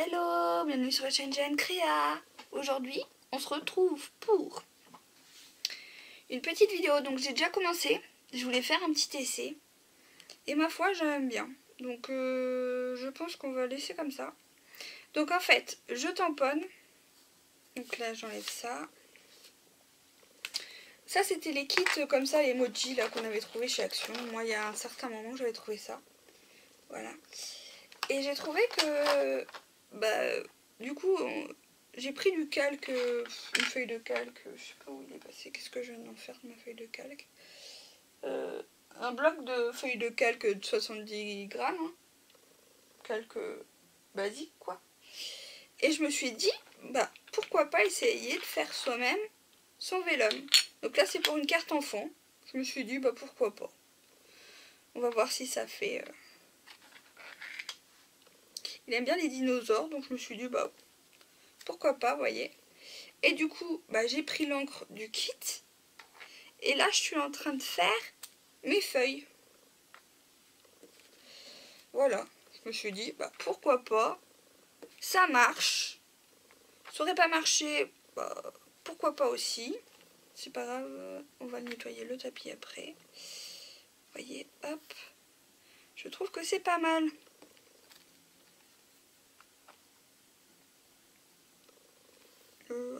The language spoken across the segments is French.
Hello, bienvenue sur la chaîne Jeanne Créa. Aujourd'hui, on se retrouve pour une petite vidéo. Donc j'ai déjà commencé, je voulais faire un petit essai. Et ma foi, j'aime bien. Donc je pense qu'on va laisser comme ça. Donc en fait, je tamponne. Donc là, j'enlève ça. Ça, c'était les kits comme ça, les emojis là qu'on avait trouvé chez Action. Moi, il y a un certain moment, j'avais trouvé ça. Voilà. Et j'ai trouvé que, du coup, j'ai pris du calque, une feuille de calque, je sais pas où il est passé, qu'est-ce que je viens d'en faire de ma feuille de calque, un bloc de feuille de calque de 70 grammes, hein. Calque basique quoi. Et je me suis dit, pourquoi pas essayer de faire soi-même son vélum. Donc là c'est pour une carte enfant, je me suis dit, pourquoi pas. On va voir si ça fait... Il aime bien les dinosaures, donc je me suis dit, pourquoi pas, vous voyez. Et du coup, j'ai pris l'encre du kit. Et là, je suis en train de faire mes feuilles. Voilà. Je me suis dit, pourquoi pas. Ça marche. Ça aurait pas marché, pourquoi pas aussi. C'est pas grave, on va nettoyer le tapis après. Vous voyez, hop. Je trouve que c'est pas mal.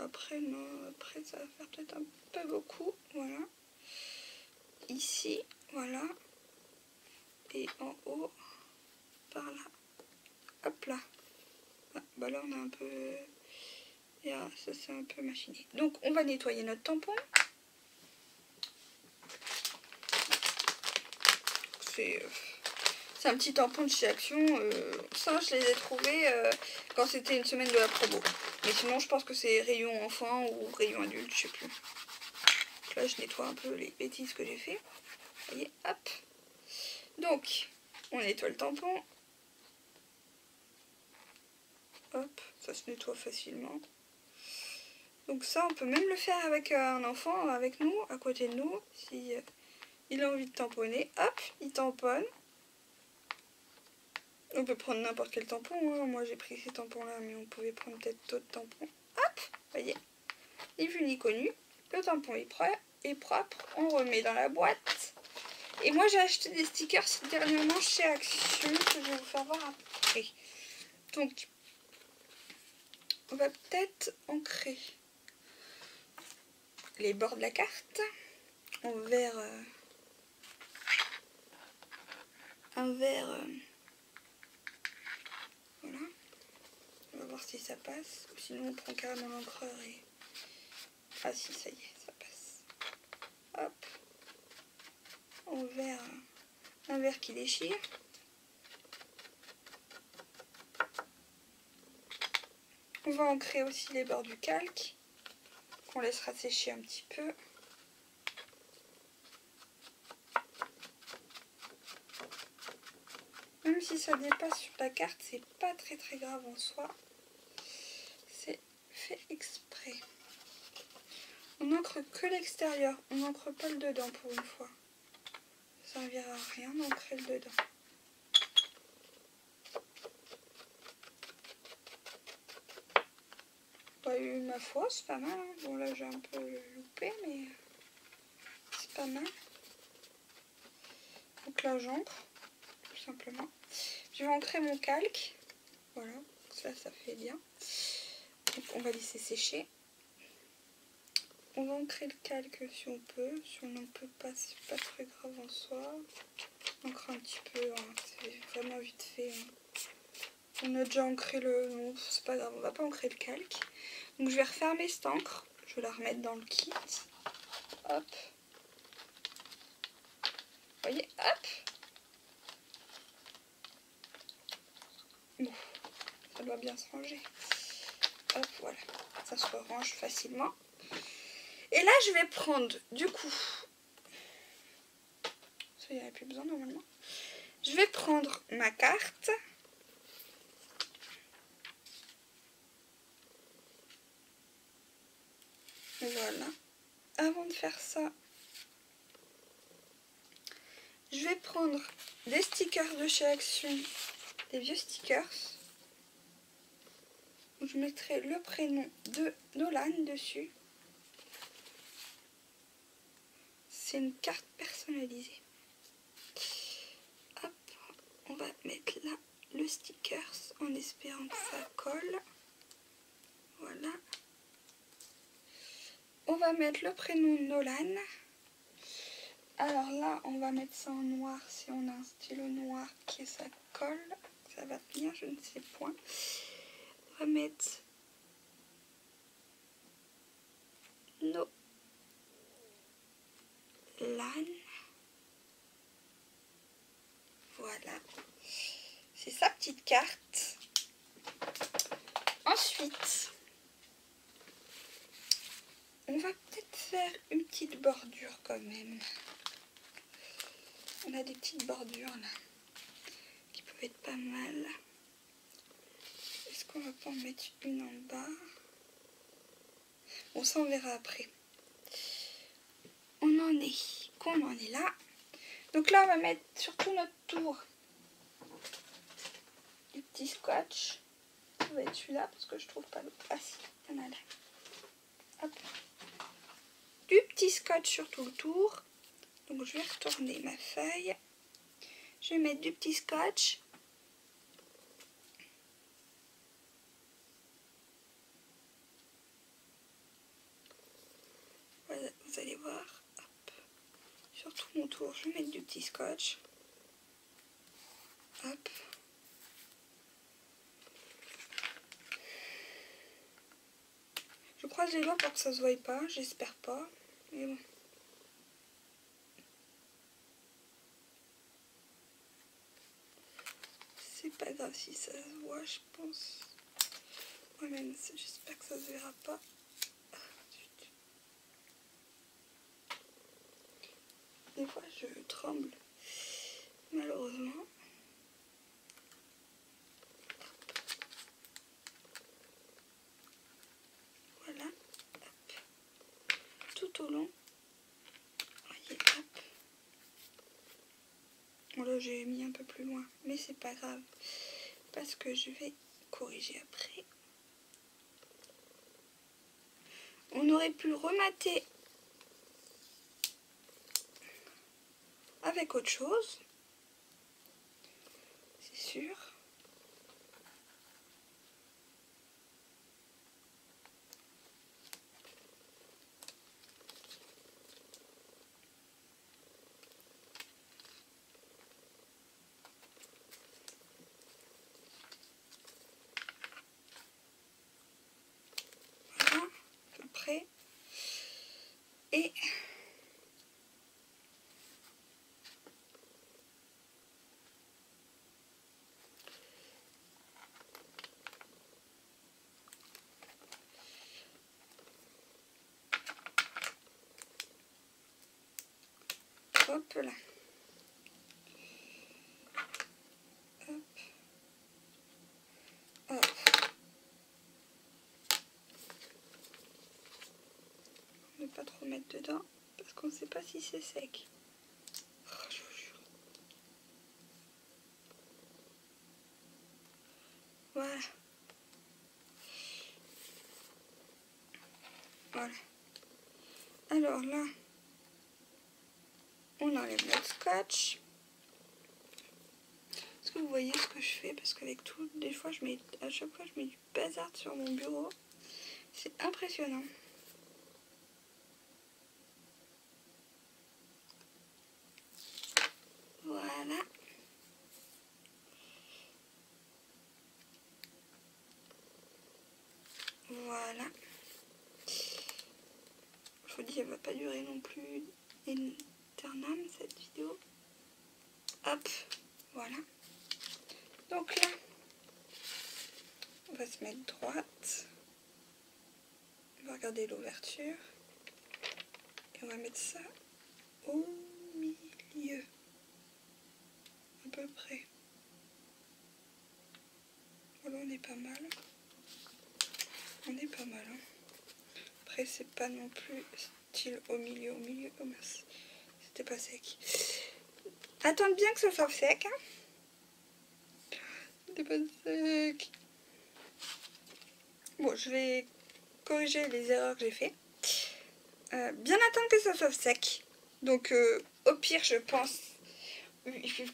Après, non, après ça va faire peut-être un peu beaucoup. Voilà. Ici, voilà. Et en haut, par là. Hop là. Là on a un peu... ça c'est un peu machiné. Donc on va nettoyer notre tampon. C'est un petit tampon de chez Action. Ça je les ai trouvés quand c'était une semaine de la promo. Mais sinon je pense que c'est rayon enfant ou rayon adulte, je sais plus. Donc là je nettoie un peu les bêtises que j'ai fait. Vous voyez, hop. Donc on nettoie le tampon. Hop, ça se nettoie facilement. Donc ça, on peut même le faire avec un enfant, avec nous, à côté de nous, si il a envie de tamponner. Hop, il tamponne. On peut prendre n'importe quel tampon, hein. Moi j'ai pris ces tampons-là, mais on pouvait prendre peut-être d'autres tampons. Hop, voyez, ni vu ni connu. Le tampon est propre, on remet dans la boîte. Et moi j'ai acheté des stickers dernièrement chez Action, que je vais vous faire voir après. Donc, on va peut-être ancrer les bords de la carte en vert, voilà. On va voir si ça passe, ou sinon on prend carrément l'encreur et... Ah si, ça y est, ça passe. Hop, en vert, un vert qui déchire. On va ancrer aussi les bords du calque, qu'on laissera sécher un petit peu. Même si ça dépasse sur la carte, c'est pas très grave en soi. C'est fait exprès. On n'encre que l'extérieur, on n'encre pas le dedans pour une fois. Ça servira à rien d'ancrer le dedans. Ma foi, c'est pas mal, hein. Bon là j'ai un peu loupé, mais c'est pas mal. Donc là j'encre, tout simplement. Je vais ancrer mon calque. Voilà, ça fait bien. Donc on va laisser sécher. On va ancrer le calque si on peut. Si on n'en peut pas, c'est pas très grave en soi. On ancre un petit peu, hein. C'est vraiment vite fait, hein. On a déjà ancré le... Non, c'est pas grave, on va pas ancrer le calque. Donc je vais refermer cette encre. Je vais la remettre dans le kit. Hop. Vous voyez, hop. Bon, ça doit bien se ranger. Hop, voilà. Ça se range facilement. Et là, je vais prendre, du coup... Ça, il n'y aurait plus besoin normalement. Je vais prendre ma carte. Voilà. Avant de faire ça, je vais prendre des stickers de chez Action, des vieux stickers. je mettrai le prénom de Nolan dessus. C'est une carte personnalisée. Hop, on va mettre là le stickers en espérant que ça colle. Voilà. On va mettre le prénom de Nolan. Alors là, on va mettre ça en noir si on a un stylo noir qui ça colle. Ça va tenir, je ne sais point. On va mettre Nolan. Voilà. C'est sa petite carte. Ensuite, on va peut-être faire une petite bordure quand même. On a des petites bordures là qui peuvent être pas mal. Est-ce qu'on va pas en mettre une en bas? On s'en verra après. On en est là. Donc là, on va mettre sur tout notre tour du petit scotch. Ça va être celui-là parce que je trouve pas l'autre. Ah si, il y en a là. Hop. Du petit scotch sur tout le tour. Donc je vais retourner ma feuille. Je vais mettre du petit scotch. Voilà, vous allez voir. Hop. Sur tout mon tour, je vais mettre du petit scotch. Hop. Je croise les doigts pour que ça se voie pas, j'espère pas. Mais bon. C'est pas grave si ça se voit, je pense. Moi-même, j'espère que ça se verra pas. Des fois, je tremble, malheureusement. Voilà. Hop. Tout au long. Voyez, hop. Bon, là, j'ai mis un peu plus loin, mais c'est pas grave. Parce que je vais corriger après. On aurait pu remater avec autre chose, c'est sûr. Voilà, à peu près. Et hop là. Hop. Hop. Ne pas trop mettre dedans parce qu'on ne sait pas si c'est sec. Oh, je vous jure. Voilà. Voilà. Alors là, on enlève notre scotch. Est-ce que vous voyez ce que je fais? Parce qu'avec tout, des fois, à chaque fois, je mets du bazar sur mon bureau. C'est impressionnant. Voilà. Voilà. Je vous dis, elle va pas durer non plus éternam cette vidéo. Hop, voilà. Donc là, on va se mettre droite. On va regarder l'ouverture. Et on va mettre ça au milieu. À peu près. Voilà, on est pas mal. On est pas mal. Hein. Après, c'est pas non plus style au milieu. Oh mince, c'était pas sec. Attends bien que ce soit sec. Hein. C'était pas sec. Bon, je vais corriger les erreurs que j'ai fait. Bien attendre que ça soit sec. Donc au pire, je pense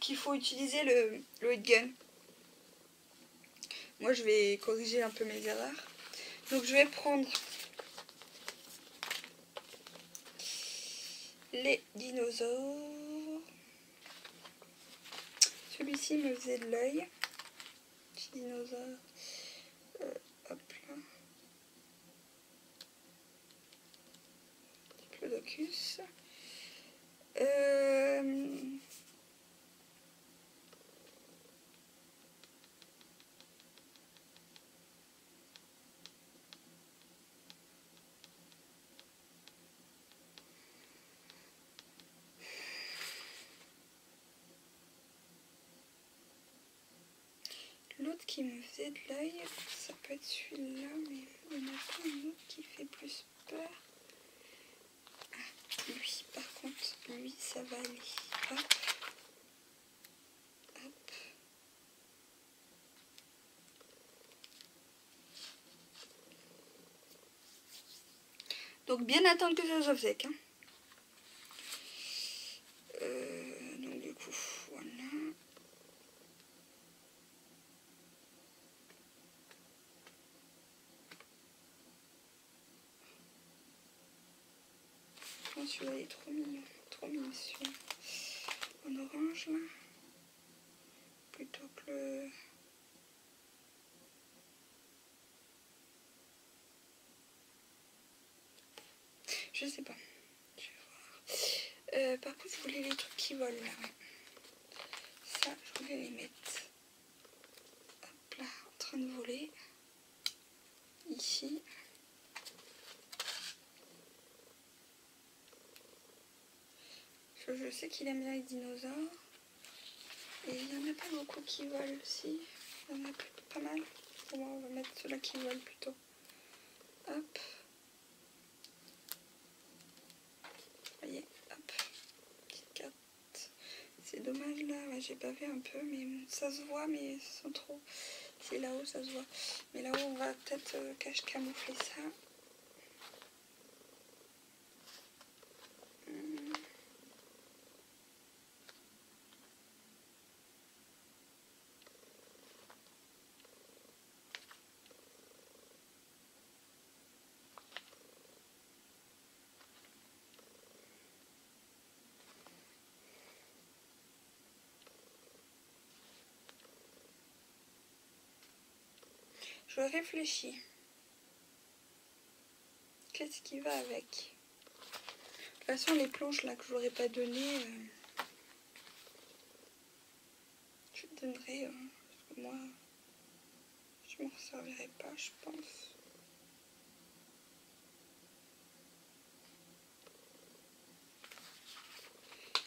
qu'il faut utiliser le heat gun. Moi, je vais corriger un peu mes erreurs. Donc je vais prendre les dinosaures. Celui-ci me faisait de l'œil. Petit dinosaure. Hop là. Diplodocus. L'autre qui me faisait de l'œil, ça peut être celui-là, mais il y en a pas un autre qui fait plus peur. Ah, lui, par contre, lui, ça va aller. Hop. Hop. Donc bien attendre que ça soit sec. Hein. Donc du coup, voilà. Oh, celui-là il est trop mignon celui-là. En orange là. Plutôt que le... Je sais pas. Je vais voir. Par contre, je voulais les trucs qui volent là. Ouais. Ça, je voulais les mettre. Hop là, en train de voler. Ici. Je sais qu'il aime bien les dinosaures. Et il n'y en a pas beaucoup qui volent aussi. Il y en a pas mal. Bon, on va mettre ceux-là qui volent plutôt. Hop. Voyez, hop. Petite carte. C'est dommage là, ouais, j'ai bavé un peu, mais ça se voit, mais sans trop. C'est là-haut, ça se voit. Mais là-haut, on va peut-être camoufler ça. Je réfléchis. Qu'est-ce qui va avec? De toute façon, les planches là que je n'aurais pas donné, je donnerai. Parce que moi, je m'en servirai pas, je pense.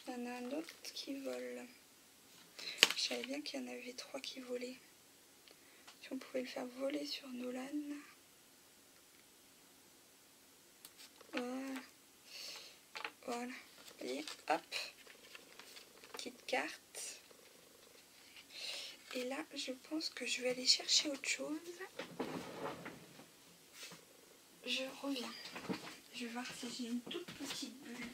Il y en a un autre qui vole. Je savais bien qu'il y en avait 3 qui volaient. Si on pouvait le faire voler sur Nolan. Voilà. Voilà. Vous voyez, hop. Petite carte. Et là, je pense que je vais aller chercher autre chose. Je reviens. Je vais voir si j'ai une toute petite bulle.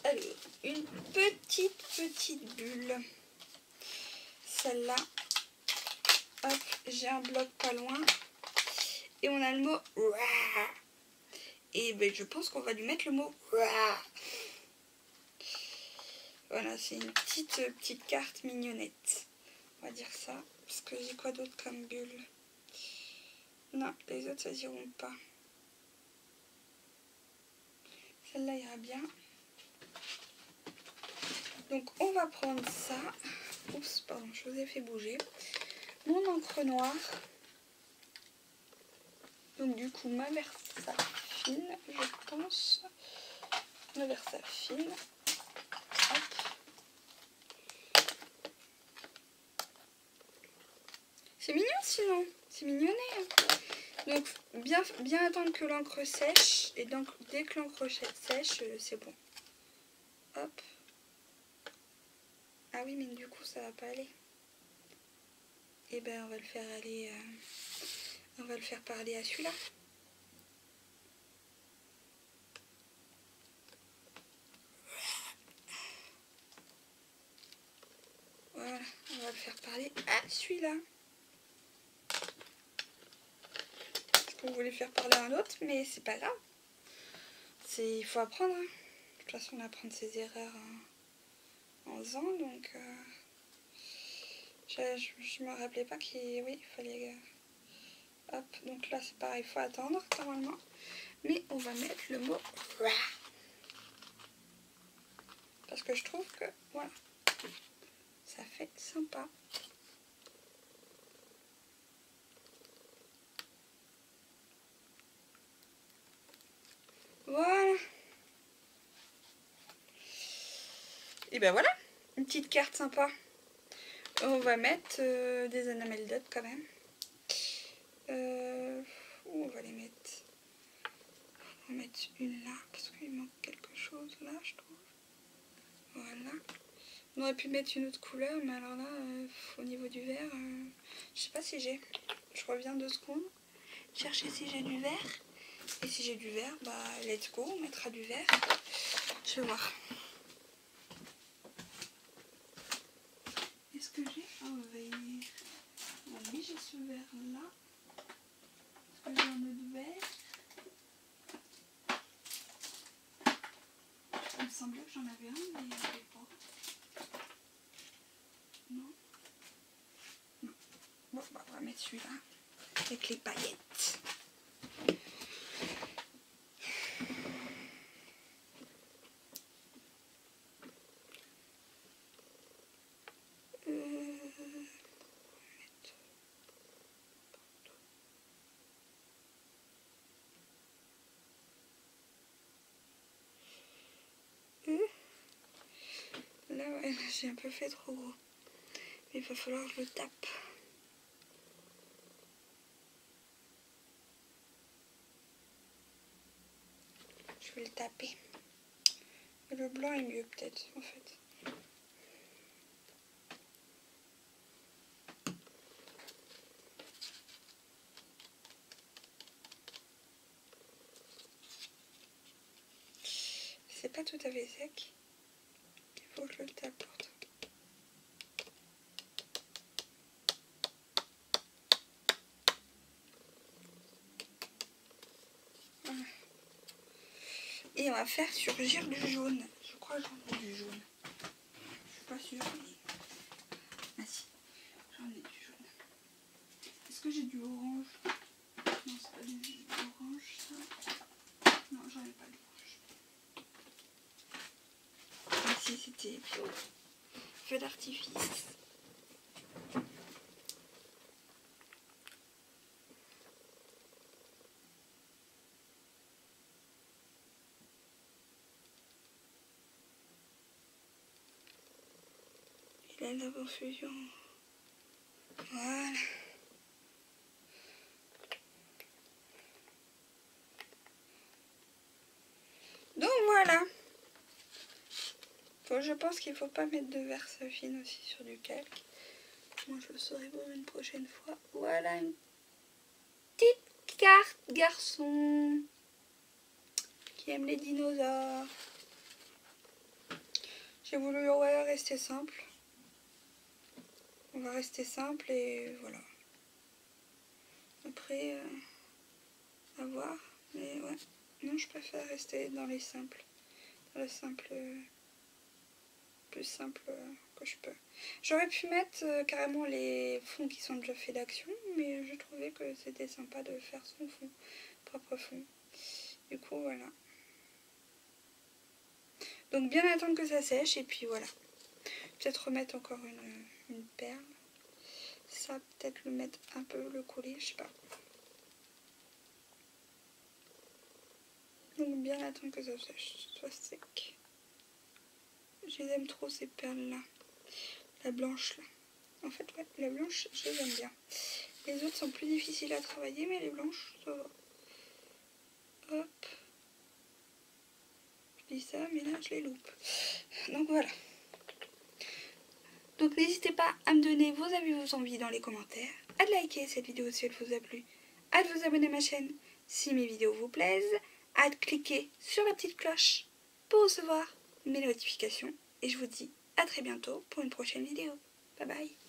Alors, une petite bulle. Celle-là. Hop, j'ai un bloc pas loin. Et on a le mot Rah. Et ben, je pense qu'on va lui mettre le mot Rah. Voilà, c'est une petite carte mignonnette. On va dire ça. Parce que j'ai quoi d'autre comme bulle? Non, les autres, ça n'iront pas. Celle-là ira bien. Donc, on va prendre ça. Oups, pardon, je vous ai fait bouger. Mon encre noire. Donc, du coup, ma Versafine, je pense. Ma Versafine. Hop. C'est mignon sinon. C'est mignonné. Hein. Donc, bien attendre que l'encre sèche. Et donc, dès que l'encre sèche, c'est bon. Hop. Ah oui, mais du coup, ça va pas aller. Et ben, on va le faire aller... on va le faire parler à celui-là. Voilà, on va le faire parler à celui-là. Parce qu'on voulait faire parler à un autre, mais c'est pas grave. Il faut apprendre. Hein. De toute façon, on apprend de ses erreurs en faisant, donc... je me rappelais pas qu'il oui, il fallait... hop, donc là, c'est pareil, il faut attendre, normalement. Mais on va mettre le mot... Parce que je trouve que, voilà, ça fait sympa. Voilà. Et ben voilà, une petite carte sympa. On va mettre des anameldotes quand même. Où on va les mettre? On va mettre une là, parce qu'il manque quelque chose là, je trouve. Voilà. On aurait pu mettre une autre couleur, mais alors là, au niveau du vert, je sais pas si j'ai. Je reviens 2 secondes. Chercher si j'ai du vert. Et si j'ai du vert, bah let's go, on mettra du vert. Je vais voir. Est-ce que j'ai un vert? Oui, j'ai ce vert là. Est-ce que j'ai un autre vert? Il me semblait que j'en avais un, mais il n'y avait pas. Non. Non. Bon, bah, on va mettre celui-là. Avec les paillettes. Là, ouais, j'ai un peu fait trop gros. Mais il va falloir que je le tape. Je vais le taper. Et le blanc est mieux peut-être, en fait. C'est pas tout à fait sec. Il faut que je le tape pourtant. Voilà. Et on va faire surgir du jaune. Je crois que j'en ai du jaune. Je suis pas sûre, mais... Ah si, j'en ai du jaune. Est-ce que j'ai du orange? Non, c'est pas du orange ça. Non, j'en ai pas d'orange. Ah si, c'était feu d'artifice. Et là, la confusion. Voilà. Donc voilà. Bon, je pense qu'il ne faut pas mettre de Versafine aussi sur du calque. Moi, je le saurai pour une prochaine fois. Voilà une petite carte garçon qui aime les dinosaures. J'ai voulu rester simple. On va rester simple et voilà. Après, à voir. Mais ouais. Non, je préfère rester dans les simples. Dans le simple... plus simple que je peux. J'aurais pu mettre carrément les fonds qui sont déjà faits d'action, mais je trouvais que c'était sympa de faire son fond, propre fond. Du coup, voilà. Donc bien attendre que ça sèche et puis voilà. Peut-être remettre encore une perle. Ça, peut-être le mettre un peu, le coller, je sais pas. Donc bien attendre que ça sèche, soit sec. Je les aime trop ces perles là. La blanche là. En fait, ouais, la blanche, je les aime bien. Les autres sont plus difficiles à travailler, mais les blanches, ça va. Hop. Je dis ça, mais là, je les loupe. Donc voilà. Donc n'hésitez pas à me donner vos avis, vos envies dans les commentaires, à liker cette vidéo si elle vous a plu, à vous abonner à ma chaîne si mes vidéos vous plaisent, à cliquer sur la petite cloche pour recevoir mes notifications. Et je vous dis à très bientôt pour une prochaine vidéo. Bye bye.